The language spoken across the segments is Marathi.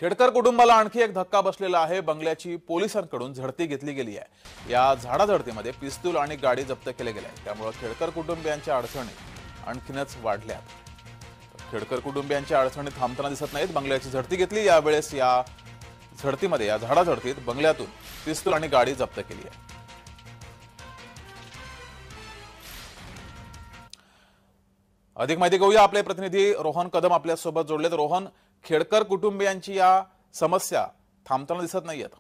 खेडकर कुटुंबाला आणखी एक धक्का बसलेला आहे। बंगल्याची पोलिसांकडून झडती घेतली गेली आहे। या झाडाझडतीमध्ये पिस्तूल आणि गाडी जप्त केले गेले आहे। त्यामुळे खेडकर कुटुंबियांच्या अडचणी आणखीनच वाढल्यात। खेडकर कुटुंबियांच्या अडचणी थांबताना दिसत नाहीत। बंगल्याची झडती घेतली, यावेळेस या झडतीमध्ये या झाडाझडतीत बंगल्यातून पिस्तूल आणि गाडी जप्त केली आहे। अधिक माहिती घेऊया, आपले प्रतिनिधी रोहन कदम आपल्या सोबत जोडलेत। रोहन, खेडकर कुटुंबियांची या समस्या थांबताना दिसत नाहीयेत।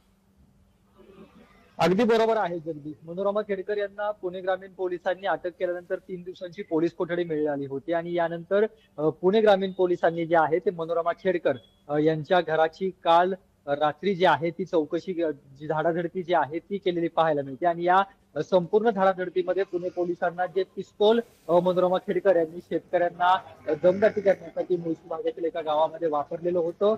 अगदी बरोबर आहे जगदीश। मनोरमा खेडकर यांना पुणे ग्रामीण पोलिसांनी अटक केल्यानंतर 3 दिवसांची पोलीस कोठडी मिळाली होती आणि यानंतर पुणे ग्रामीण पोलिसांनी जे आहे ते मनोरमा खेडकर यांच्या घराची काल रात्री जी आहे ती चौकशी जी झाडाझडती जी आहे ती केलेली पाहायला मिळते आणि या संपूर्ण झाडाझडतीमध्ये पुणे पोलिसांना जे पिस्तूल मनोरमा खेडकर यांनी शेतकऱ्यांना दमदाटी करण्यासाठी मुळशी भागातील एका गावामध्ये वापरलेलं होतं,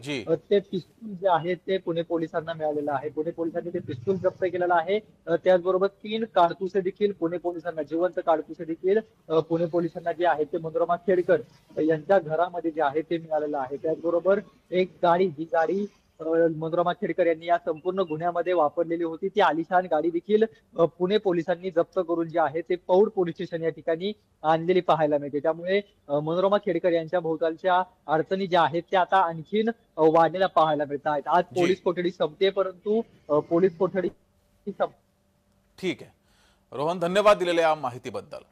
ते पिस्तूल जे आहे ते पुणे पोलिसांना मिळालेलं आहे। पुणे पोलिसांनी ते पिस्तूल जप्त केलेलं आहे। त्याचबरोबर 3 कारतुसे देखील पुणे पोलिसांना, जिवंत कारतुसे देखील पुणे पोलिसांना जे आहे ते मनोरमा खेडकर यांच्या घरामध्ये जे आहे ते मिळालेलं आहे। त्याचबरोबर एक गाडी, जी गाडी मनोरमा खेडकर यांनी या संपूर्ण गुन्ह्यामध्ये वापरलेली होती, ती आलिशान गाडी देखील पुणे पोलिसांनी जप्त करून जे आहे ते पौड पोलीस स्टेशन या ठिकाणी आणलेली पाहायला मिळते। त्यामुळे मनोरमा खेडकर यांच्या भोवतालच्या अडचणी ज्या आहेत त्या आता आणखीन वाढलेल्या पाहायला मिळत आहेत। आज पोलीस कोठडी संपते, परंतु पोलीस कोठडी ठीक आहे रोहन, धन्यवाद दिलेल्या माहितीबद्दल।